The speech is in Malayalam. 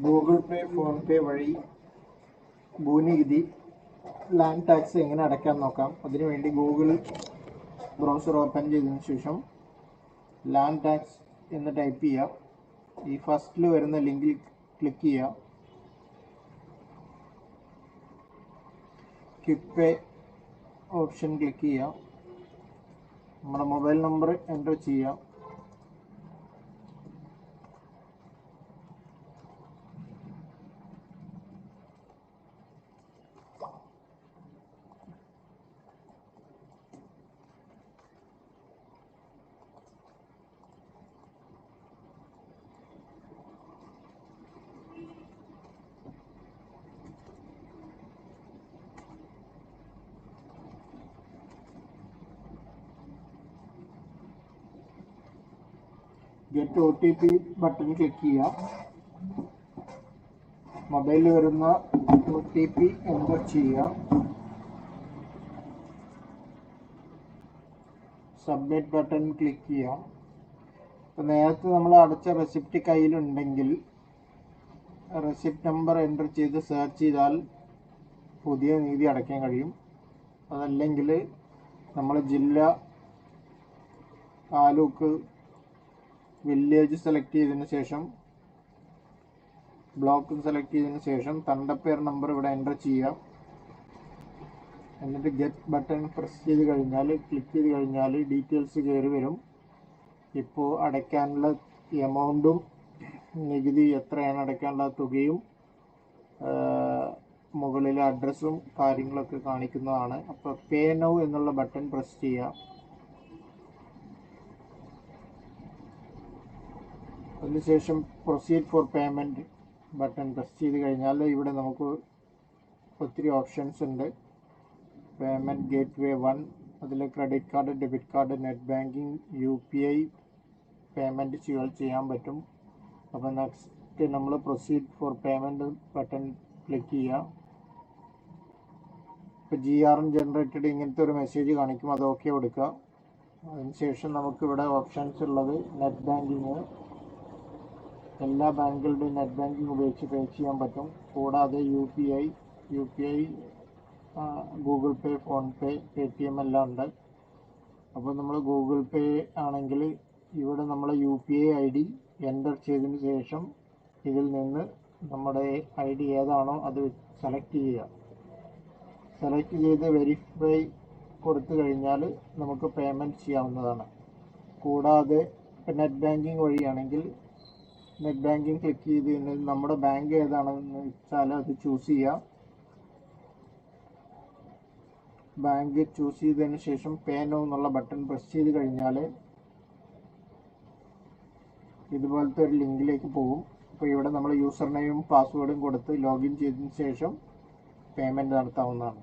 ഗൂഗിൾ പേ, ഫോൺ പേ വഴി ഭൂനികുതി, ലാൻഡ് ടാക്സ് എങ്ങനെ അടയ്ക്കാൻ നോക്കാം. അതിനുവേണ്ടി ഗൂഗിൾ ബ്രൗസർ ഓപ്പൺ ചെയ്തതിന് ശേഷം ലാൻഡ് ടാക്സ് എന്ന് ടൈപ്പ് ചെയ്യുക. ഈ ഫസ്റ്റിൽ വരുന്ന ലിങ്കിൽ ക്ലിക്ക് ചെയ്യുക. ക്വിക്ക് പേ ഓപ്ഷൻ ക്ലിക്ക് ചെയ്യുക. നമ്മുടെ മൊബൈൽ നമ്പർ എൻ്റർ ചെയ്യുക. ഗെറ്റ് OTP ബട്ടൺ ക്ലിക്ക് ചെയ്യുക. മൊബൈലിൽ വരുന്ന OTP എൻ്റർ ചെയ്യുക. സബ്മിറ്റ് ബട്ടൺ ക്ലിക്ക് ചെയ്യുക. അപ്പോൾ നേരത്തെ നമ്മൾ അടച്ച റെസിപ്റ്റ് കയ്യിലുണ്ടെങ്കിൽ റെസിപ്റ്റ് നമ്പർ എൻ്റർ ചെയ്ത് സെർച്ച് ചെയ്താൽ പുതിയ നികുതി അടയ്ക്കാൻ കഴിയും. അതല്ലെങ്കിൽ നമ്മൾ ജില്ല, താലൂക്ക്, വില്ലേജ് സെലക്ട് ചെയ്തതിന് ശേഷം ബ്ലോക്ക് സെലക്ട് ചെയ്തതിന് ശേഷം തണ്ടപ്പേർ നമ്പർ ഇവിടെ എൻ്റർ ചെയ്യുക. എന്നിട്ട് ഗെറ്റ് ബട്ടൺ പ്രസ് ചെയ്ത് കഴിഞ്ഞാൽ, ക്ലിക്ക് ചെയ്ത് കഴിഞ്ഞാൽ ഡീറ്റെയിൽസ് കയറി വരും. ഇപ്പോൾ അടയ്ക്കാനുള്ള എമൗണ്ടും നികുതി എത്രയാണ് അടയ്ക്കാനുള്ള തുകയും മുകളിലെ അഡ്രസ്സും കാര്യങ്ങളൊക്കെ കാണിക്കുന്നതാണ്. അപ്പോൾ പേ നൗ എന്നുള്ള ബട്ടൺ പ്രസ് ചെയ്യുക. അതിനുശേഷം proceed for payment button press ചെയ്ത് കഴിഞ്ഞാൽ ഇവിടെ നമുക്ക് ഒത്തിരി ഓപ്ഷൻസ് ഉണ്ട്. പേയ്മെൻറ്റ് ഗേറ്റ്വേ 1, അതിൽ credit card, debit card, net banking, UPI payment ചെയ്യാൻ പറ്റും. അപ്പോൾ നെക്സ്റ്റ് നമ്മൾ proceed for payment button click ചെയ്യുക. ഇപ്പോൾ GRN ജനറേറ്റഡ് ഇങ്ങനത്തെ ഒരു മെസ്സേജ് കാണിക്കും, അത് ഓക്കെ കൊടുക്കുക. അതിനുശേഷം നമുക്കിവിടെ ഓപ്ഷൻസ് ഉള്ളത് നെറ്റ് ബാങ്കിങ്, എല്ലാ ബാങ്കുകളുടെയും നെറ്റ് ബാങ്കിങ് ഉപയോഗിച്ച് പേ ചെയ്യാൻ പറ്റും. കൂടാതെ UPI, ഗൂഗിൾ പേ, ഫോൺ പേ, Paytm എല്ലാം ഉണ്ട്. അപ്പോൾ നമ്മൾ ഗൂഗിൾ പേ ആണെങ്കിൽ ഇവിടെ നമ്മൾ UPI ID എൻ്റർ ചെയ്തതിന് ശേഷം ഇതിൽ നിന്ന് നമ്മുടെ ID ഏതാണോ അത് സെലക്ട് ചെയ്യുക. സെലക്ട് ചെയ്ത് വെരിഫൈ കൊടുത്തു കഴിഞ്ഞാൽ നമുക്ക് പേയ്മെൻറ്റ് ചെയ്യാവുന്നതാണ്. കൂടാതെ നെറ്റ് ബാങ്കിങ് വഴിയാണെങ്കിൽ നെറ്റ് ബാങ്കിങ് ക്ലിക്ക് ചെയ്ത് കഴിഞ്ഞാൽ നമ്മുടെ ബാങ്ക് ഏതാണെന്ന് വെച്ചാൽ അത് ചൂസ് ചെയ്യുക. ബാങ്ക് ചൂസ് ചെയ്തതിന് ശേഷം പേ നൗ എന്നുള്ള ബട്ടൺ പ്രസ് ചെയ്ത് കഴിഞ്ഞാൽ ഇതുപോലത്തെ ഒരു ലിങ്കിലേക്ക് പോകും. അപ്പോൾ ഇവിടെ നമ്മൾ യൂസർ നെയിമും പാസ്വേഡും കൊടുത്ത് ലോഗിൻ ചെയ്തതിന് ശേഷം പേയ്മെൻറ്റ് നടത്താവുന്നതാണ്.